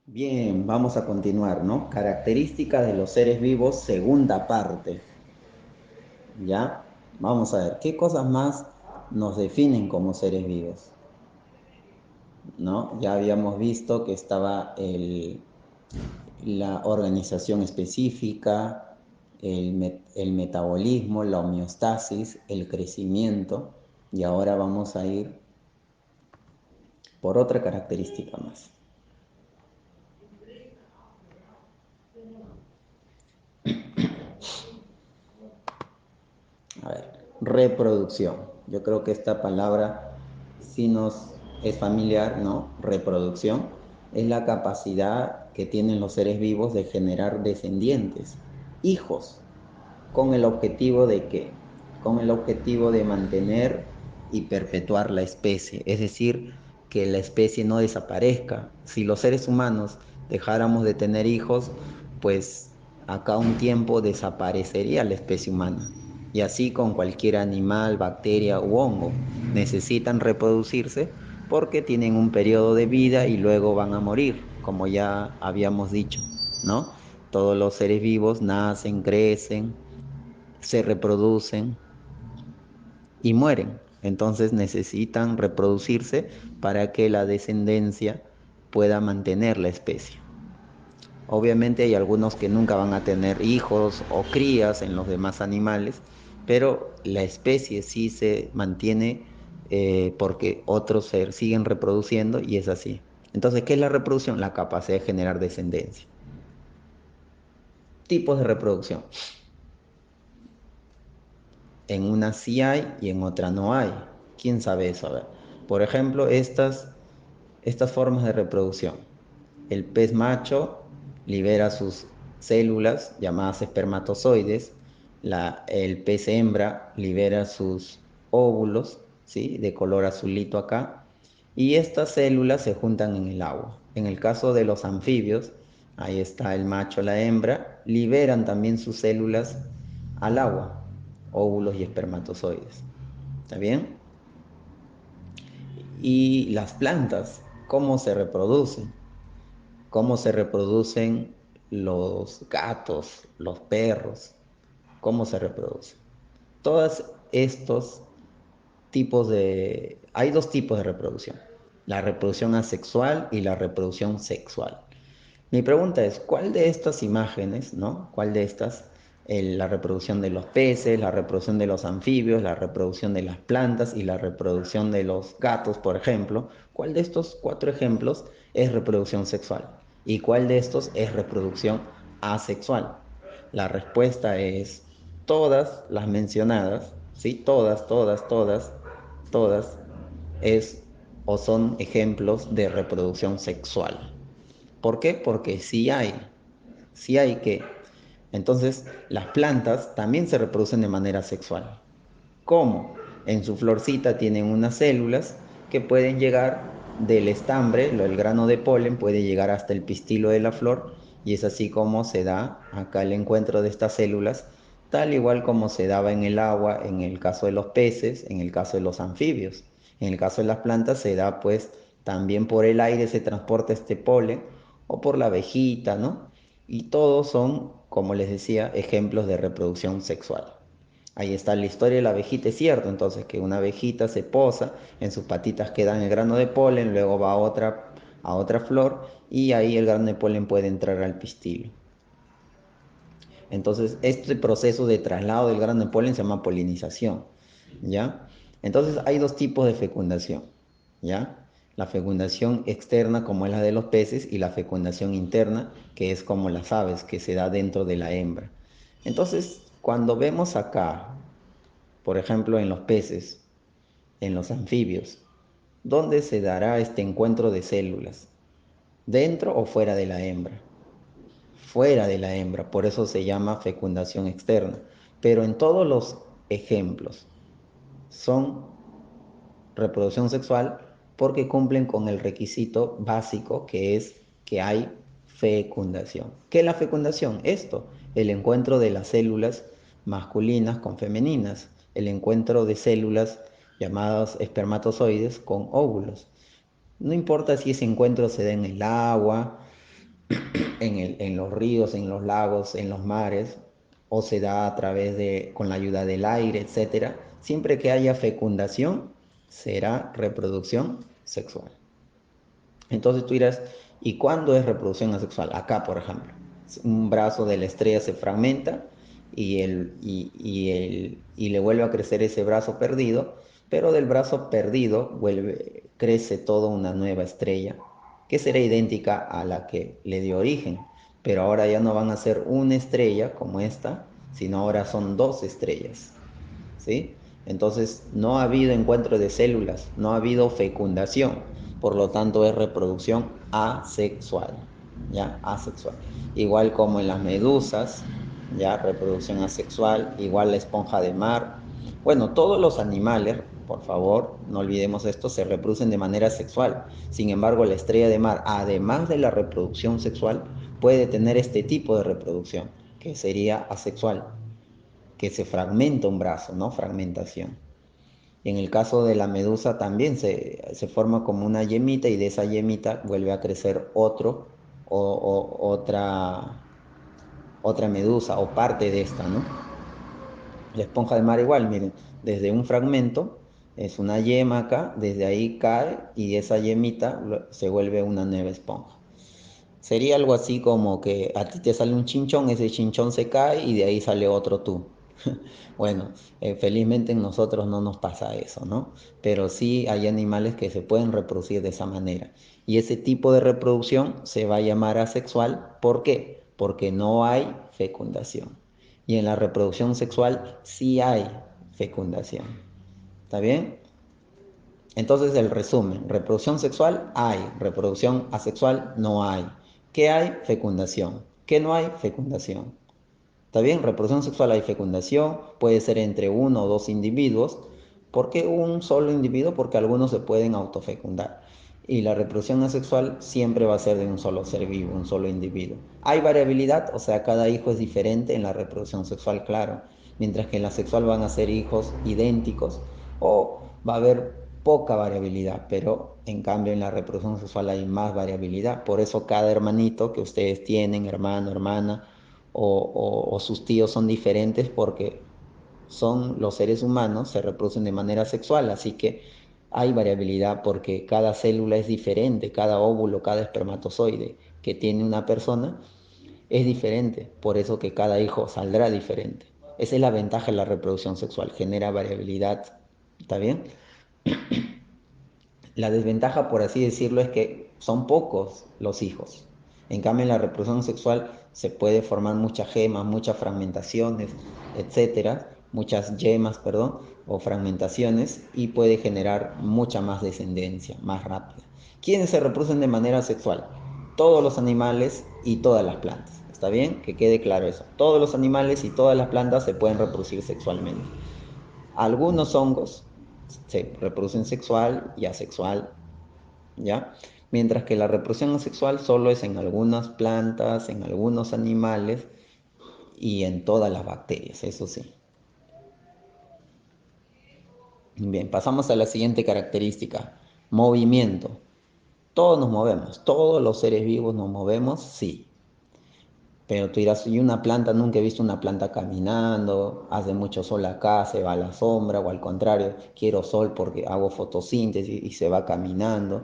Bien, vamos a continuar, ¿no? Características de los seres vivos, segunda parte. ¿Ya? Vamos a ver, ¿qué cosas más nos definen como seres vivos? ¿No? Ya habíamos visto que estaba la organización específica, el metabolismo, la homeostasis, el crecimiento, y ahora vamos a ir por otra característica más. A ver, reproducción. Yo creo que esta palabra sí nos es familiar, ¿no? Reproducción es la capacidad que tienen los seres vivos de generar descendientes, hijos, con el objetivo de qué? Con el objetivo de mantener y perpetuar la especie, es decir, que la especie no desaparezca. Si los seres humanos dejáramos de tener hijos, pues acá un tiempo desaparecería la especie humana. Y así con cualquier animal, bacteria u hongo, necesitan reproducirse porque tienen un periodo de vida y luego van a morir, como ya habíamos dicho, ¿no? Todos los seres vivos nacen, crecen, se reproducen y mueren. Entonces necesitan reproducirse para que la descendencia pueda mantener la especie. Obviamente hay algunos que nunca van a tener hijos o crías en los demás animales, pero la especie sí se mantiene porque otros se siguen reproduciendo y es así. Entonces, ¿qué es la reproducción? La capacidad de generar descendencia. Tipos de reproducción. En una sí hay y en otra no hay. ¿Quién sabe eso? A ver. Por ejemplo, estas formas de reproducción. El pez macho libera sus células llamadas espermatozoides. El pez hembra libera sus óvulos, ¿sí? De color azulito acá. Y estas células se juntan en el agua. En el caso de los anfibios, ahí está el macho, la hembra, liberan también sus células al agua, óvulos y espermatozoides. ¿Está bien? Y las plantas, ¿cómo se reproducen? ¿Cómo se reproducen los gatos, los perros? ¿Cómo se reproducen? Todos estos tipos de... Hay dos tipos de reproducción, la reproducción asexual y la reproducción sexual. Mi pregunta es, ¿cuál de estas imágenes, ¿no? ¿Cuál de estas, la reproducción de los peces, la reproducción de los anfibios, la reproducción de las plantas y la reproducción de los gatos, por ejemplo, cuál de estos cuatro ejemplos es reproducción sexual? ¿Y cuál de estos es reproducción asexual? La respuesta es todas las mencionadas, ¿sí? Todas es o son ejemplos de reproducción sexual. ¿Por qué? Porque sí hay que. Entonces, las plantas también se reproducen de manera sexual. ¿Cómo? En su florcita tienen unas células que pueden llegar del estambre, el grano de polen puede llegar hasta el pistilo de la flor y es así como se da acá el encuentro de estas células, tal igual como se daba en el agua, en el caso de los peces, en el caso de los anfibios. En el caso de las plantas se da pues también por el aire se transporta este polen o por la abejita, ¿no? Y todos son, como les decía, ejemplos de reproducción sexual. Ahí está la historia de la abejita, es cierto, entonces que una abejita se posa, en sus patitas quedan el grano de polen, luego va a otra flor y ahí el grano de polen puede entrar al pistilo. Entonces, este proceso de traslado del grano de polen se llama polinización, ¿ya? Entonces, hay dos tipos de fecundación, ¿ya? La fecundación externa, como es la de los peces, y la fecundación interna, que es como las aves, que se da dentro de la hembra. Entonces, cuando vemos acá, por ejemplo, en los peces, en los anfibios, ¿dónde se dará este encuentro de células? ¿Dentro o fuera de la hembra? Fuera de la hembra, por eso se llama fecundación externa. Pero en todos los ejemplos son reproducción sexual porque cumplen con el requisito básico que es que hay fecundación. ¿Qué es la fecundación? Esto, el encuentro de las células masculinas con femeninas, el encuentro de células llamadas espermatozoides con óvulos. No importa si ese encuentro se da en el agua, en los ríos, en los lagos, en los mares, o se da a través con la ayuda del aire, etcétera. Siempre que haya fecundación, será reproducción sexual. Entonces tú dirás, ¿y cuándo es reproducción asexual? Acá, por ejemplo, un brazo de la estrella se fragmenta y le vuelve a crecer ese brazo perdido, pero del brazo perdido crece toda una nueva estrella, que será idéntica a la que le dio origen, pero ahora ya no van a ser una estrella como esta, sino ahora son dos estrellas. ¿Sí? Entonces no ha habido encuentro de células, no ha habido fecundación, por lo tanto es reproducción asexual, ¿ya? Asexual. Igual como en las medusas, ¿ya? Reproducción asexual, igual la esponja de mar. Bueno, todos los animales, por favor, no olvidemos esto, se reproducen de manera sexual. Sin embargo, la estrella de mar, además de la reproducción sexual, puede tener este tipo de reproducción, que sería asexual, que se fragmenta un brazo, ¿no? Fragmentación. Y en el caso de la medusa también se forma como una yemita y de esa yemita vuelve a crecer otra medusa o parte de esta, ¿no? La esponja de mar igual, miren, desde un fragmento, es una yema acá, desde ahí cae y esa yemita se vuelve una nueva esponja. Sería algo así como que a ti te sale un chinchón, ese chinchón se cae y de ahí sale otro tú. Bueno, felizmente en nosotros no nos pasa eso, ¿no? Pero sí hay animales que se pueden reproducir de esa manera. Y ese tipo de reproducción se va a llamar asexual. ¿Por qué? Porque no hay fecundación. Y en la reproducción sexual sí hay fecundación. ¿Está bien? Entonces el resumen, reproducción sexual hay, reproducción asexual no hay. ¿Qué hay? Fecundación. ¿Qué no hay? Fecundación. ¿Está bien? Reproducción sexual hay fecundación, puede ser entre uno o dos individuos. ¿Por qué un solo individuo? Porque algunos se pueden autofecundar. Y la reproducción asexual siempre va a ser de un solo ser vivo, un solo individuo. Hay variabilidad, o sea, cada hijo es diferente en la reproducción sexual, claro. Mientras que en la sexual van a ser hijos idénticos o va a haber poca variabilidad, pero en cambio en la reproducción sexual hay más variabilidad. Por eso cada hermanito que ustedes tienen, hermano, hermana, o sus tíos son diferentes porque son los seres humanos, se reproducen de manera sexual, así que hay variabilidad porque cada célula es diferente, cada óvulo, cada espermatozoide que tiene una persona es diferente, por eso que cada hijo saldrá diferente. Esa es la ventaja de la reproducción sexual, genera variabilidad, ¿está bien? La desventaja, por así decirlo, es que son pocos los hijos. En cambio, en la reproducción sexual se puede formar muchas gemas, muchas fragmentaciones, etcétera, muchas yemas, perdón, o fragmentaciones y puede generar mucha más descendencia, más rápida. ¿Quiénes se reproducen de manera sexual? Todos los animales y todas las plantas. ¿Está bien? Que quede claro eso. Todos los animales y todas las plantas se pueden reproducir sexualmente. Algunos hongos se reproducen sexual y asexual, ¿ya? Mientras que la reproducción asexual solo es en algunas plantas, en algunos animales y en todas las bacterias, eso sí. Bien, pasamos a la siguiente característica, movimiento. Todos nos movemos, todos los seres vivos nos movemos, sí. Pero tú dirás, y una planta, nunca he visto una planta caminando, hace mucho sol acá, se va a la sombra, o al contrario, quiero sol porque hago fotosíntesis y se va caminando.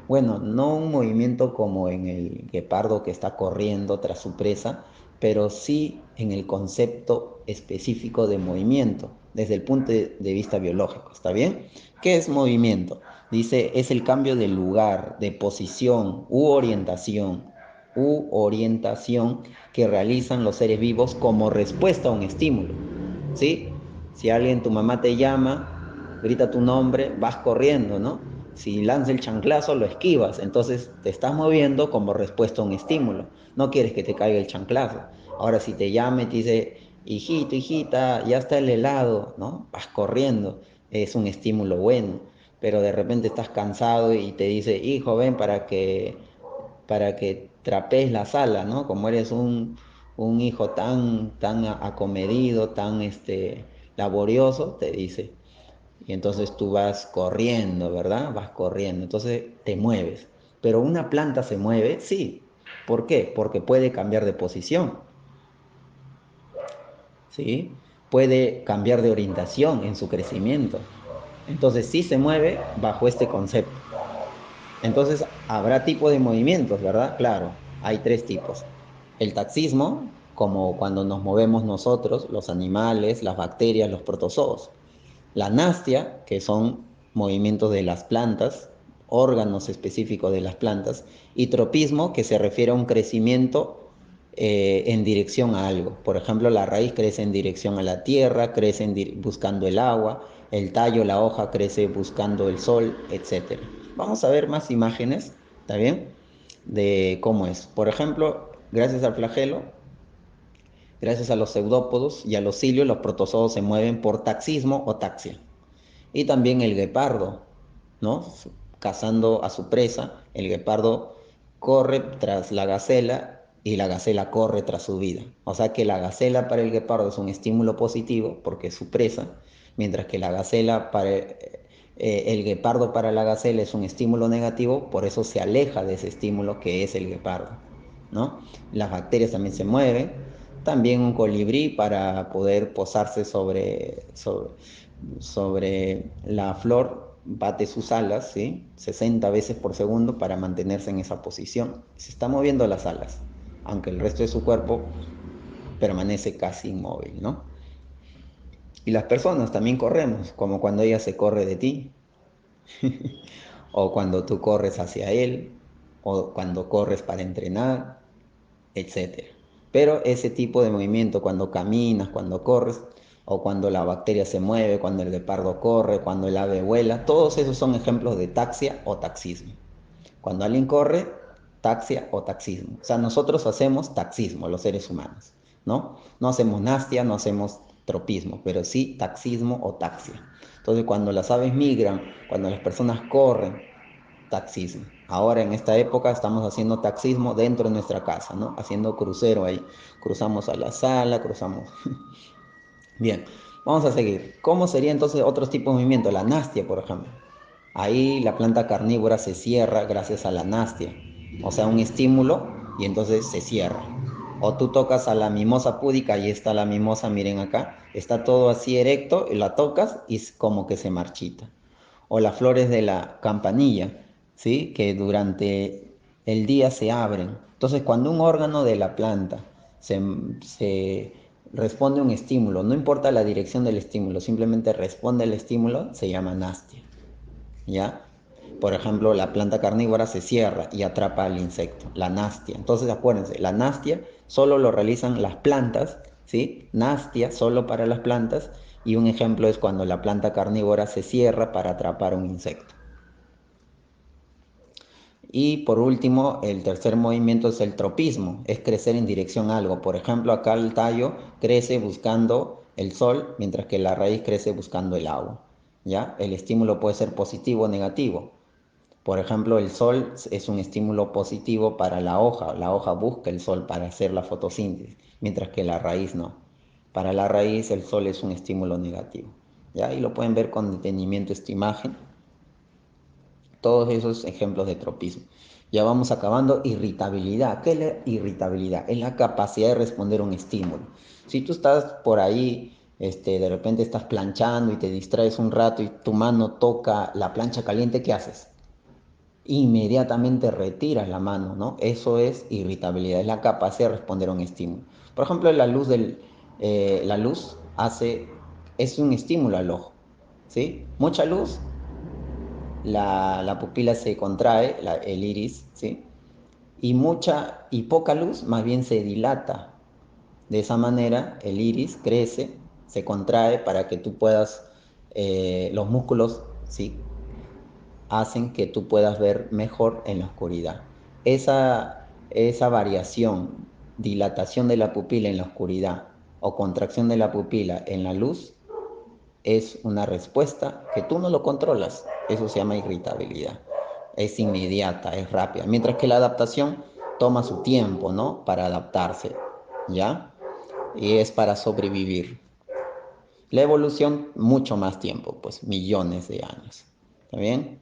Bueno, no un movimiento como en el guepardo que está corriendo tras su presa, pero sí en el concepto específico de movimiento, desde el punto de vista biológico, ¿está bien? ¿Qué es movimiento? Dice, es el cambio de lugar, de posición u orientación que realizan los seres vivos como respuesta a un estímulo, ¿sí? Si alguien, tu mamá te llama, grita tu nombre, vas corriendo, ¿no? Si lanza el chanclazo, lo esquivas, entonces te estás moviendo como respuesta a un estímulo, no quieres que te caiga el chanclazo. Ahora, si te llama y te dice, hijito, hijita, ya está el helado, ¿no? Vas corriendo, es un estímulo bueno, pero de repente estás cansado y te dice, hijo, ven para que trapees la sala, ¿no? Como eres un hijo tan acomedido, tan laborioso, te dice. Y entonces tú vas corriendo, ¿verdad? Vas corriendo, entonces te mueves. Pero una planta se mueve, sí. ¿Por qué? Porque puede cambiar de posición, ¿sí? Puede cambiar de orientación en su crecimiento. Entonces sí se mueve bajo este concepto. Entonces habrá tipo de movimientos, ¿verdad? Claro, hay tres tipos. El taxismo, como cuando nos movemos nosotros, los animales, las bacterias, los protozoos. La nastia, que son movimientos de las plantas, órganos específicos de las plantas. Y tropismo, que se refiere a un crecimiento en dirección a algo. Por ejemplo, la raíz crece en dirección a la tierra, crece buscando el agua, el tallo, la hoja crece buscando el sol, etc. Vamos a ver más imágenes, ¿está bien? De cómo es. Por ejemplo, gracias al flagelo, gracias a los pseudópodos y a los cilios, los protozoos se mueven por taxismo o taxia. Y también el guepardo, ¿no? Cazando a su presa, el guepardo corre tras la gacela y la gacela corre tras su vida. O sea que la gacela para el guepardo es un estímulo positivo porque es su presa, mientras que la gacela para el guepardo para la gacela es un estímulo negativo, por eso se aleja de ese estímulo que es el guepardo, ¿no? Las bacterias también se mueven, también un colibrí para poder posarse sobre la flor, bate sus alas, ¿sí? 60 veces por segundo para mantenerse en esa posición. Se está moviendo las alas, aunque el resto de su cuerpo permanece casi inmóvil, ¿no? Y las personas también corremos, como cuando ella se corre de ti, o cuando tú corres hacia él, o cuando corres para entrenar, etcétera. Pero ese tipo de movimiento, cuando caminas, cuando corres, o cuando la bacteria se mueve, cuando el guepardo corre, cuando el ave vuela, todos esos son ejemplos de taxia o taxismo. Cuando alguien corre, taxia o taxismo. O sea, nosotros hacemos taxismo, los seres humanos, ¿no? No hacemos nastia, no hacemos tropismo, pero sí taxismo o taxia. Entonces, cuando las aves migran, cuando las personas corren, taxismo. Ahora en esta época estamos haciendo taxismo dentro de nuestra casa, ¿no? Haciendo crucero ahí. Cruzamos a la sala, cruzamos. Bien, vamos a seguir. ¿Cómo sería entonces otros tipos de movimiento? La nastia, por ejemplo. Ahí la planta carnívora se cierra gracias a la nastia. O sea, un estímulo y entonces se cierra. O tú tocas a la mimosa púdica, y está la mimosa, miren acá, está todo así erecto, y la tocas y es como que se marchita. O las flores de la campanilla, ¿sí? Que durante el día se abren. Entonces, cuando un órgano de la planta se responde a un estímulo, no importa la dirección del estímulo, simplemente responde al estímulo, se llama nastia, ¿ya? Por ejemplo, la planta carnívora se cierra y atrapa al insecto, la nastia. Entonces, acuérdense, la nastia solo lo realizan las plantas, ¿sí? Nastia solo para las plantas, y un ejemplo es cuando la planta carnívora se cierra para atrapar un insecto. Y por último, el tercer movimiento es el tropismo, es crecer en dirección a algo. Por ejemplo, acá el tallo crece buscando el sol, mientras que la raíz crece buscando el agua, ¿ya? El estímulo puede ser positivo o negativo. Por ejemplo, el sol es un estímulo positivo para la hoja. La hoja busca el sol para hacer la fotosíntesis, mientras que la raíz no. Para la raíz el sol es un estímulo negativo, ¿ya? Y lo pueden ver con detenimiento esta imagen. Todos esos ejemplos de tropismo. Ya vamos acabando. Irritabilidad. ¿Qué es la irritabilidad? Es la capacidad de responder a un estímulo. Si tú estás por ahí, de repente estás planchando y te distraes un rato y tu mano toca la plancha caliente, ¿qué haces? Inmediatamente retiras la mano, ¿no? Eso es irritabilidad, es la capacidad de responder a un estímulo. Por ejemplo, la luz es un estímulo al ojo, ¿sí? Mucha luz, la pupila se contrae, el iris, ¿sí? Y mucha y poca luz más bien se dilata. De esa manera el iris crece, se contrae para que tú puedas, los músculos, ¿sí? Hacen que tú puedas ver mejor en la oscuridad. Esa variación, dilatación de la pupila en la oscuridad o contracción de la pupila en la luz, es una respuesta que tú no lo controlas. Eso se llama irritabilidad. Es inmediata, es rápida. Mientras que la adaptación toma su tiempo, ¿no? Para adaptarse, ¿ya? Y es para sobrevivir. La evolución, mucho más tiempo, pues millones de años. ¿Está bien?